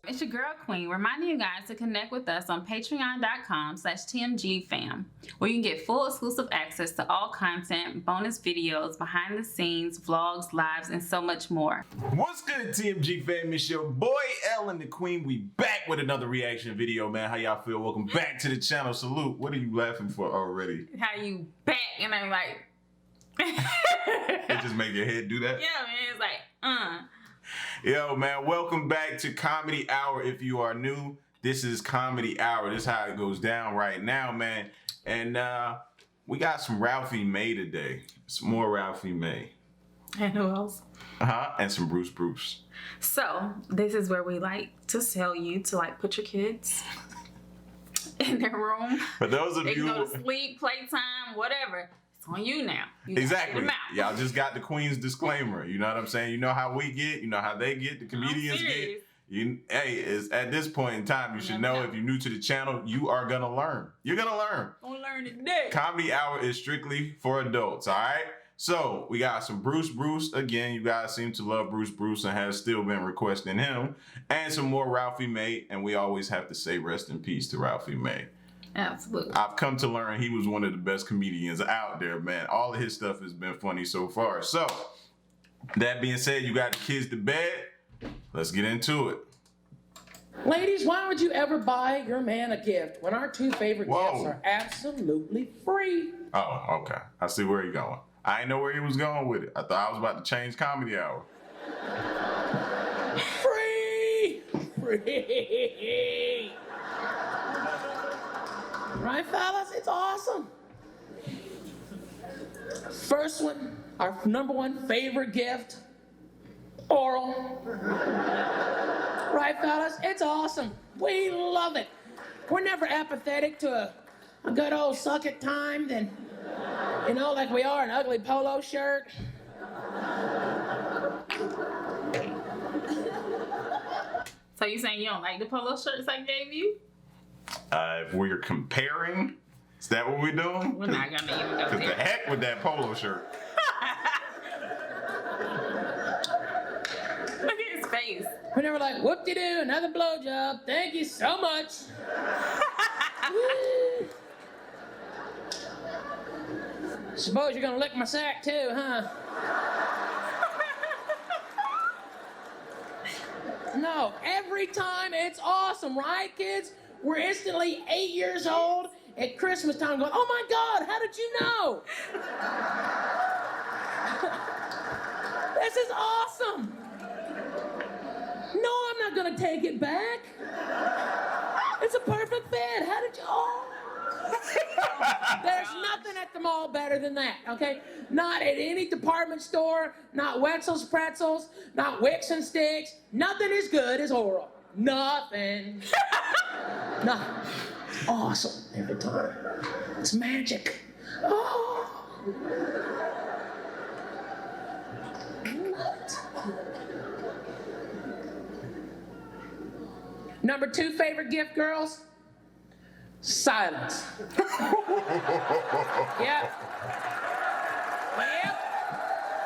It's your girl Queen, reminding you guys to connect with us on pt1.com/TMG Fam, where you can get full exclusive access to all content, bonus videos, behind the scenes, vlogs, lives, and so much more. What's good, TMG Fam? It's your boy L and the Queen. We back with another reaction video, man. How y'all feel? Welcome back to the channel. Salute. What are you laughing for already? How you back? And I'm like... It just make your head do that? Yeah, man. It's like, Yo, man, welcome back to Comedy Hour. If you are new, this is Comedy Hour. This is how it goes down right now, man. And we got some Ralphie May today. Some more Ralphie May. And who else? And some Bruce. So, this is where we like to tell you to like put your kids in their room. For those of they you can go to sleep, playtime, whatever. On you now. Exactly. Y'all just got the Queen's disclaimer. You know what I'm saying? You know how we get. You know how they get. The comedians get. Hey, it's at this point in time, you should know if you're new to the channel, you are gonna learn. You're gonna learn. Gonna learn today. Comedy Hour is strictly for adults. All right. So we got some Bruce again. You guys seem to love Bruce and have still been requesting him, and some more Ralphie May. And we always have to say rest in peace to Ralphie May. Absolutely. I've come to learn he was one of the best comedians out there, man. All of his stuff has been funny so far. So, that being said, you got the kids to bed. Let's get into it. Ladies, why would you ever buy your man a gift when our two favorite gifts are absolutely free? Oh, okay. I see where you're going. I didn't know where he was going with it. I thought I was about to change Comedy Hour. Free! Free! Right, fellas? It's awesome. First one, our #1 favorite gift, oral. Right, fellas? It's awesome. We love it. We're never apathetic to a good old suck it time than, you know, like we are an ugly polo shirt. So you saying you don't like the polo shirts I gave you? If we're comparing, is that what we're doing? We're not gonna even go there. there. The heck with that polo shirt. Look at his face. We're never like, whoop-de-doo, another blowjob. Thank you so much. Suppose you're gonna lick my sack too, huh? No, every time it's awesome, right, kids? We're instantly 8 years old at Christmas time going, oh my God, how did you know? This is awesome. No, I'm not gonna take it back. It's a perfect fit. How did you, There's nothing at the mall better than that, okay? Not at any department store, not Wetzel's Pretzels, not Wicks and Sticks. Nothing as good as oral. Nothing. Nothing. Awesome every time. It's magic. Oh. #2 favorite gift, girls? Silence. Yep.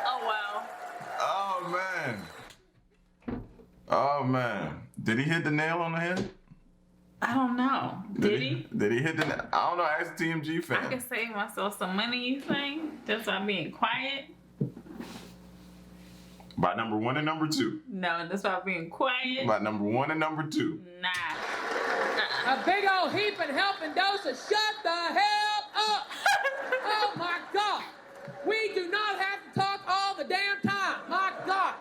Oh, wow. Oh, man. Did he hit the nail on the head? I don't know. Did he? Did he hit the nail? I don't know. Ask the TMG Fam. I can save myself some money, you think? Just by being quiet? By #1 and #2. No, just by being quiet. By #1 and #2. Nah. A big old heap and helping dose of shut the hell up. Oh my God. We do not have to talk all the damn time. My God.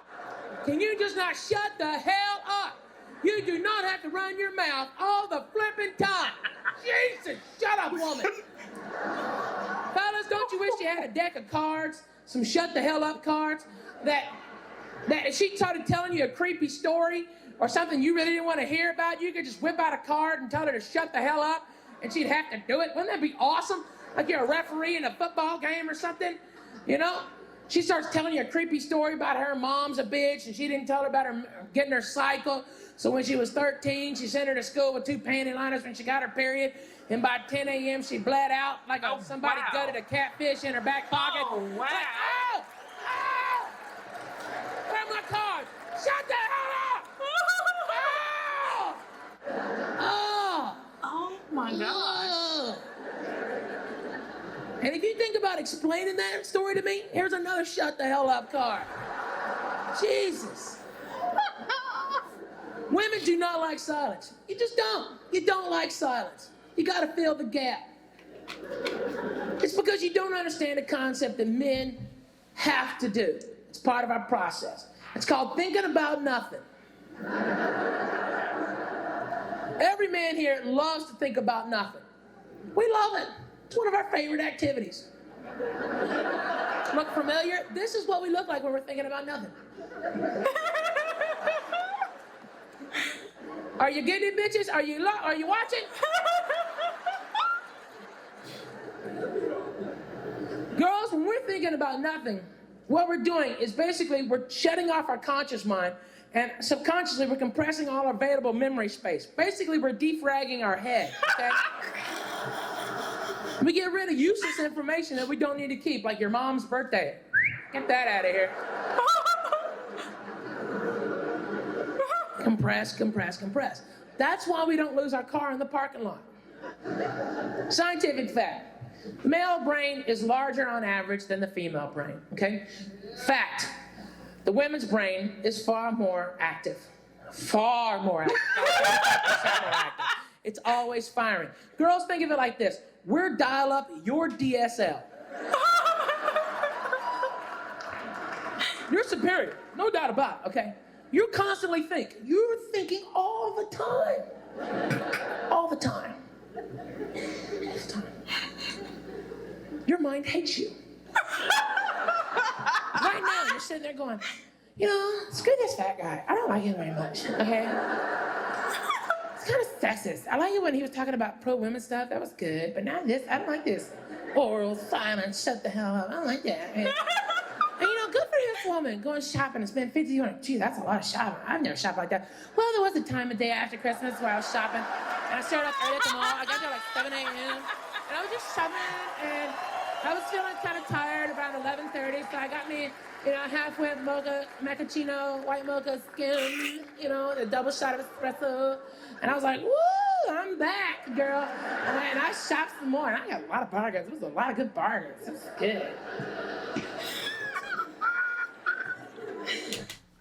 Can you just not shut the hell up? You do not have to run your mouth all the flipping time. Jesus, shut up, woman. Fellas, don't you wish you had a deck of cards, some shut the hell up cards, that if she started telling you a creepy story or something you really didn't want to hear about, you could just whip out a card and tell her to shut the hell up and she'd have to do it? Wouldn't that be awesome? Like you're a referee in a football game or something, you know? She starts telling you a creepy story about her mom's a bitch and she didn't tell her about her getting her cycle. So when she was 13, she sent her to school with 2 panty liners when she got her period. And by 10 a.m., she bled out like somebody gutted a catfish in her back pocket. Oh, wow. Like, ow! Ow! about explaining that story to me? Here's another shut the hell up card. Jesus. Women do not like silence. You just don't. You don't like silence. You gotta fill the gap. It's because you don't understand the concept that men have to do. It's part of our process. It's called thinking about nothing. Every man here loves to think about nothing. We love it. It's one of our favorite activities. Look familiar? This is what we look like when we're thinking about nothing. Are you getting it, bitches? Are you watching? Girls, when we're thinking about nothing, what we're doing is basically we're shutting off our conscious mind, and subconsciously we're compressing all our available memory space. Basically, we're defragging our head, okay? We get rid of useless information that we don't need to keep, like your mom's birthday. Get that out of here. Compress, compress, compress. That's why we don't lose our car in the parking lot. Scientific fact. The male brain is larger on average than the female brain, okay? Fact. The women's brain is far more active. Far more active. It's always firing. Girls, think of it like this. We're dial-up, you're DSL. You're superior, no doubt about it, okay? You constantly think. You're thinking all the time. All the time. All the time. Your mind hates you. Right now, you're sitting there going, you know, screw this fat guy. I don't like him very much, okay? It's kind of sexist. I like it when he was talking about pro-women stuff. That was good. But not this. I don't like this. Oral silence. Shut the hell up. I don't like that. And you know, good for this woman going shopping and spend $50. Gee, that's a lot of shopping. I've never shopped like that. Well, there was a time, a day after Christmas, where I was shopping, and I started up early at the mall. I got there like 7 a.m., and I was just shopping, and I was feeling kind of tired around 11:30, so I got me, you know, half-wet mocha, macchiato, white mocha skim, you know, a double shot of espresso, and I was like, woo, I'm back, girl. And I shopped some more, and I got a lot of bargains. It was a lot of good bargains. It was good.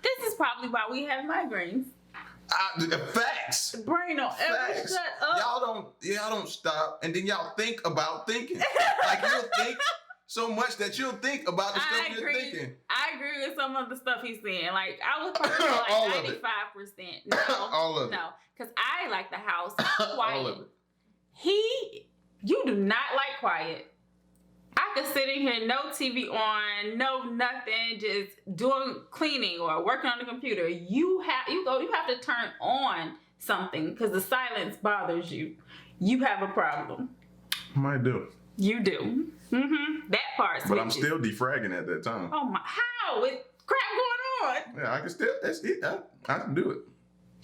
This is probably why we have migraines. Facts. The brain don't ever Facts. shut up. Y'all don't stop, and then y'all think about thinking. Like you'll think so much that you'll think about the stuff you're thinking. I agree with some of the stuff he's saying. Like I was probably like 95%. No, all of it. No, because I like the house quiet. All of it. You do not like quiet. I could sit in here, no TV on, no nothing, just doing cleaning or working on the computer. You have to turn on something because the silence bothers you. You have a problem. Might do. You do. Mm-hmm. That part's But I'm still defragging at that time. Oh my! How? With crap going on? Yeah, I can still. That's it. I can do it.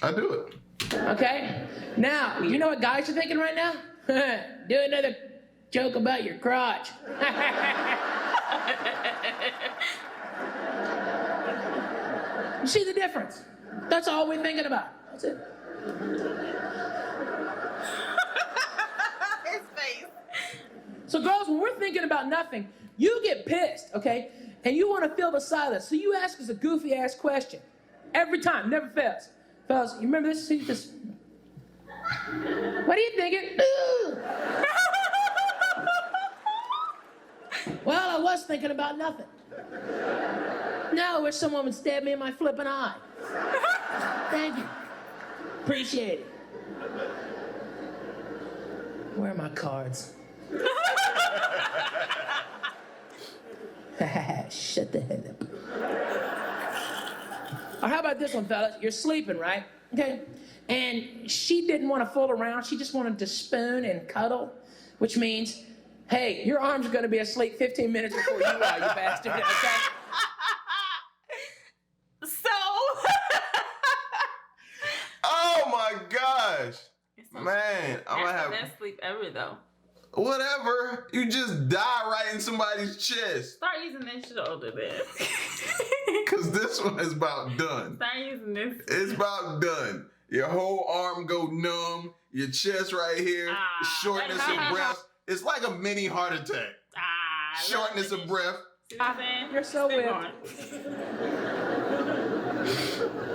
I do it. Okay. Now, you know what guys are thinking right now? Do another joke about your crotch. You see the difference? That's all we're thinking about. That's it. His face. So girls, when we're thinking about nothing, you get pissed, okay? And you want to fill the silence. So you ask us a goofy ass question. Every time, never fails. Fellas, you remember this? See this? What are you thinking? Well, I was thinking about nothing. Now I wish someone would stab me in my flipping eye. Thank you. Appreciate it. Where are my cards? Shut the hell up. Or how about this one, fellas? You're sleeping, right? Okay. And she didn't want to fool around. She just wanted to spoon and cuddle, which means, hey, your arms are going to be asleep 15 minutes before you are, you bastard. Okay? So. Oh my gosh, man! I'm gonna That's have the best sleep ever, though. whatever. You just die right in somebody's chest. Start using this shoulder then. Cause this one is about done. Start using this. It's about done. Your whole arm go numb. Your chest right here, shortness of breath. It's like a mini heart attack. shortness of breath. You're so weird.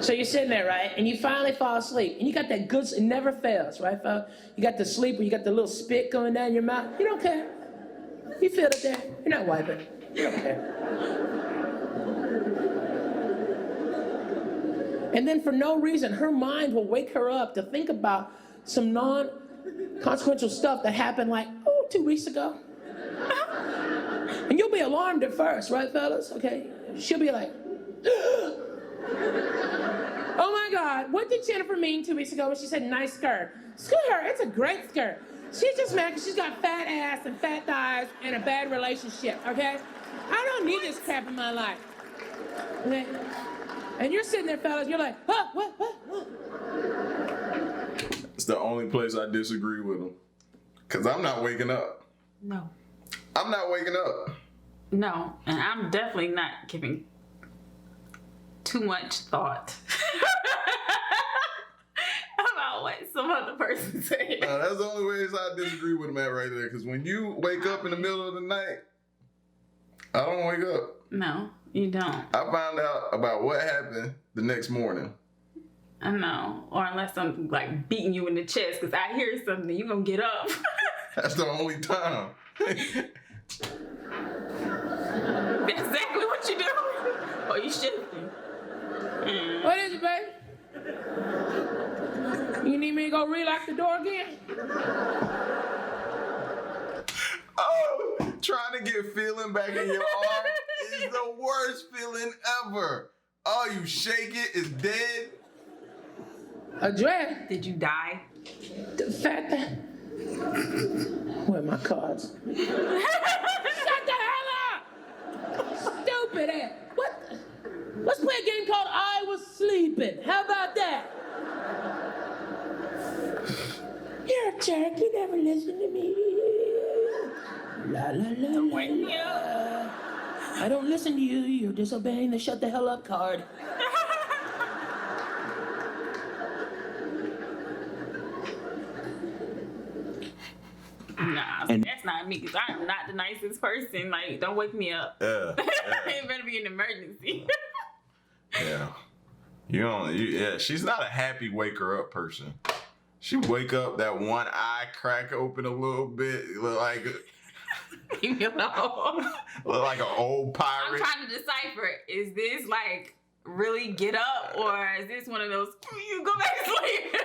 So you're sitting there, right? And you finally fall asleep. And you got that good, it never fails, right, fella? You got the sleep where you got the little spit going down your mouth. You don't care. You feel it there. You're not wiping. You don't care. And then for no reason, her mind will wake her up to think about some non-consequential stuff that happened 2 weeks ago. And you'll be alarmed at first, right, fellas? Okay? She'll be like, oh my God, what did Jennifer mean 2 weeks ago when she said nice skirt? Screw her, it's a great skirt. She's just mad because she's got fat ass and fat thighs and a bad relationship, okay? I don't need this crap in my life. Okay? And you're sitting there, fellas, you're like, what? It's the only place I disagree with him. Because I'm not waking up. No. I'm not waking up. No, and I'm definitely not giving too much thought about what some other person said. That's the only way I disagree with him at right there. Because when you wake up in the middle of the night, I don't wake up. No, you don't. I found out about what happened the next morning. I know. Or unless I'm beating you in the chest because I hear something, you're going to get up. That's the only time. That's exactly what you do. Or you should be. What is it, babe? You need me to go relock the door again? Oh, trying to get feeling back in your arm is the worst feeling ever. Oh, you shake it, it's dead. A dread? Did you die? The fat thing. Where are my cards? Shut the hell up! Stupid ass. What? Let's play a game called I Was Sleeping. How about that? You're a jerk. You never listen to me. La la la la la. I don't listen to you. You're disobeying the shut the hell up card. Nah, that's not me because I am not the nicest person. Don't wake me up. Yeah. It better be an emergency. Yeah. She's not a happy wake her up person. She wake up, that one eye crack open a little bit, look like You know? look like an old pirate. I'm trying to decipher. Is this really get up, or is this one of those you go back to sleep?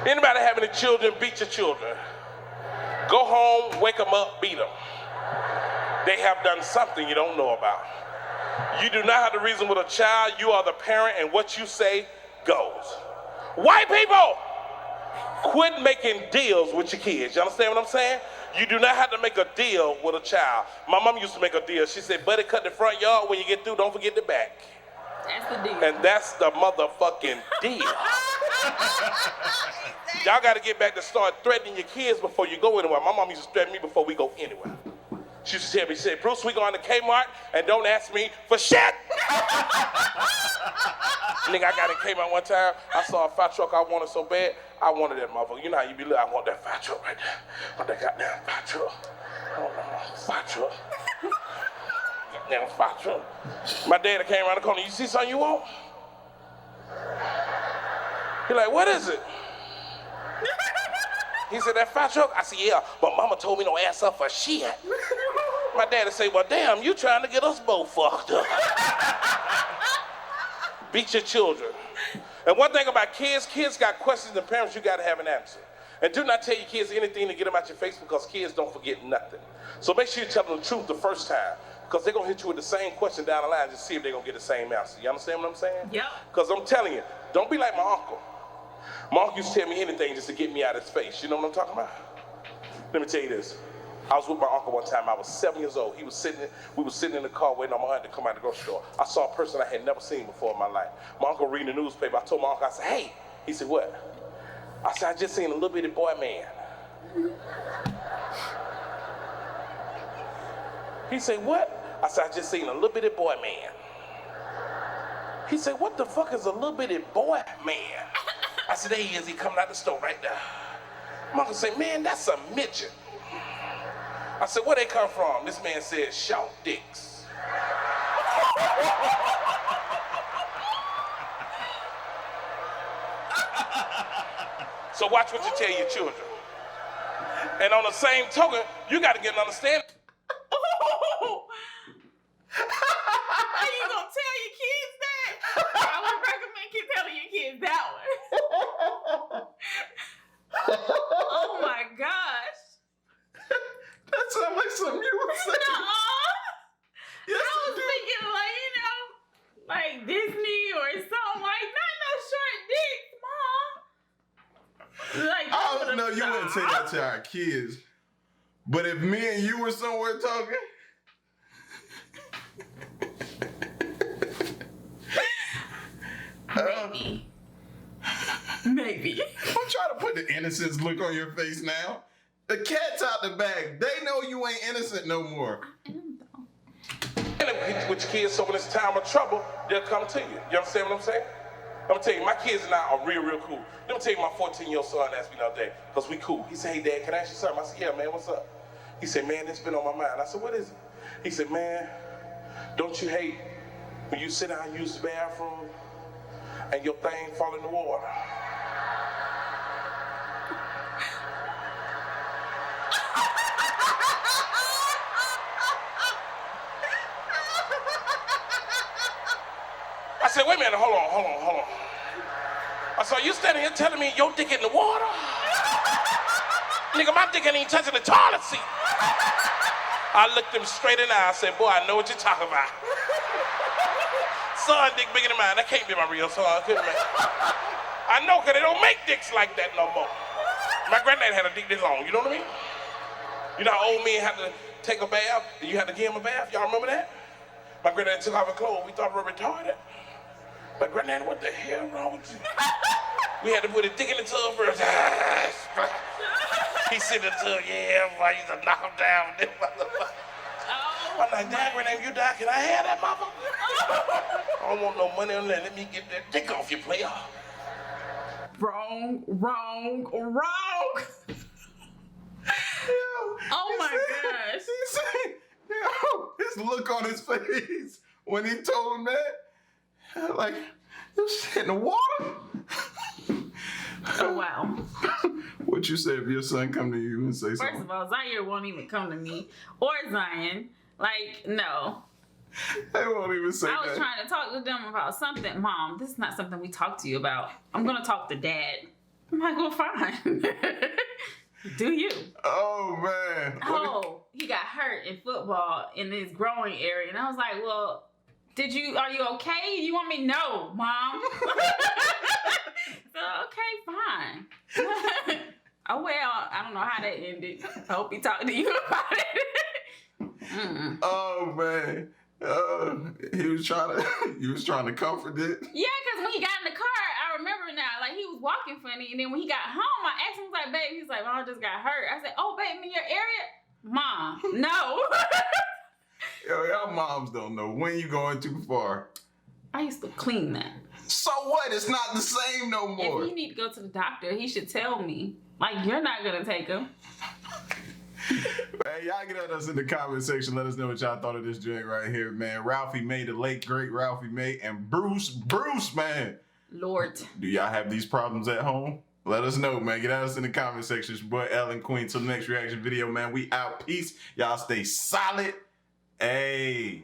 Anybody have any children, beat your children. Go home, wake them up, beat them. They have done something you don't know about. You do not have to reason with a child. You are the parent, and what you say goes. White people, quit making deals with your kids. You understand what I'm saying? You do not have to make a deal with a child. My mom used to make a deal. She said, buddy, cut the front yard. When you get through, don't forget the back. That's the deal. And that's the motherfucking deal. Y'all got to get back to start threatening your kids before you go anywhere. My mom used to threaten me before we go anywhere. She used to tell me, she said, Bruce, we going to Kmart and don't ask me for shit. Nigga, I got in Kmart one time. I saw a fire truck I wanted so bad. I wanted that motherfucker. You know how you be like, I want that fire truck right there. I want that goddamn fire truck. Fire truck. Goddamn fire truck. My daddy came around the corner. You see something you want? He like, what is it? He said, that fire truck? I said, yeah, but mama told me don't ask her for shit. My daddy say, well, damn, you trying to get us both fucked up. Beat your children. And one thing about kids got questions, and parents, you got to have an answer. And do not tell your kids anything to get them out your face, because kids don't forget nothing. So make sure you tell them the truth the first time, because they're going to hit you with the same question down the line to see if they're going to get the same answer. You understand what I'm saying? Yep. Because I'm telling you, don't be like my uncle. My uncle used to tell me anything just to get me out of his face. You know what I'm talking about? Let me tell you this. I was with my uncle one time. I was 7 years old. We were sitting in the car waiting on my aunt to come out of the grocery store. I saw a person I had never seen before in my life. My uncle reading the newspaper. I told my uncle, I said, hey. He said, what? I said, I just seen a little bitty boy man. He said, what? I said, I just seen a little bitty boy man. He said, what the fuck is a little bitty boy man? I said, there he is. He coming out the store right there. My uncle said, man, that's a midget. I said, where they come from? This man said, shout dicks. So watch what you tell your children. And on the same token, you got to get an understanding. Are you gonna tell your kids that? I would recommend keep telling your kids that one. Oh my gosh. That sounds like something you would say. Yes, I was thinking like, you know, like Disney or something like not no short dicks, Mom. Like, Oh no, you wouldn't say that to our kids. But if me and you were somewhere talking. Maybe. I'm trying to put the innocence look on your face now. The cat's out the bag. They know you ain't innocent no more. I am though. And with your kids, so when it's time of trouble, they'll come to you. You understand what I'm saying? I'm gonna tell you, my kids and I are real, real cool. Let me tell you, my 14-year-old son asked me the other day, because we cool. He said, hey, Dad, can I ask you something? I said, yeah, man, what's up? He said, man, it's been on my mind. I said, what is it? He said, man, don't you hate when you sit down and use the bathroom and your thing fall in the water? I said, wait a minute, hold on. I said, you standing here telling me your dick in the water? Nigga, my dick ain't even touching the toilet seat. I looked him straight in the eye. I said, boy, I know what you're talking about. Son dick bigger than mine. That can't be my real son. I know, because they don't make dicks like that no more. My granddad had a dick this long, you know what I mean? You know how old men had to take a bath, and you had to give him a bath? Y'all remember that? My granddad took off his clothes. We thought we were retarded. But granddad, what the hell wrong with you? We had to put his dick in the tub first. He sit in the tub, yeah, boy, I used to knock him down with this motherfucker. I'm like, Dad, granddad, you die, can I have that motherfucker? I don't want no money on that. Let me get that dick off you, player. Wrong. Oh my gosh. He said, his look on his face when he told him that, like, you shit in the water? Oh, wow. What you say if your son come to you and say something? First of all, Zaire won't even come to me. Or Zion. Like, no. They won't even say that. I was trying to talk to them about something. Mom, this is not something we talk to you about. I'm going to talk to Dad. I'm like, well, fine. Do you? Oh, man. Oh, he got hurt in football in his growing area. And I was like, well, are you okay? You want me? No, Mom. So, okay, fine. Oh, well, I don't know how that ended. I hope he talked to you about it. Oh, man. He was trying to comfort it. Yeah, because when he got in the car, I remember now, like, he was walking funny. And then when he got home, I asked him, I was like, babe, he's like, Mom, I just got hurt. I said, oh, babe, in your area? Mom, no. Yo, y'all moms don't know when you going too far. I used to clean that. So what? It's not the same no more. If he need to go to the doctor, he should tell me. Like, you're not going to take him. Man, y'all get at us in the comment section. Let us know what y'all thought of this joint right here, man. Ralphie May, the late, great Ralphie May, and Bruce, man. Lord. Do y'all have these problems at home? Let us know, man. Get at us in the comment section. It's your boy, Ellen Queen. Till the next reaction video, man. We out. Peace. Y'all stay solid. Hey.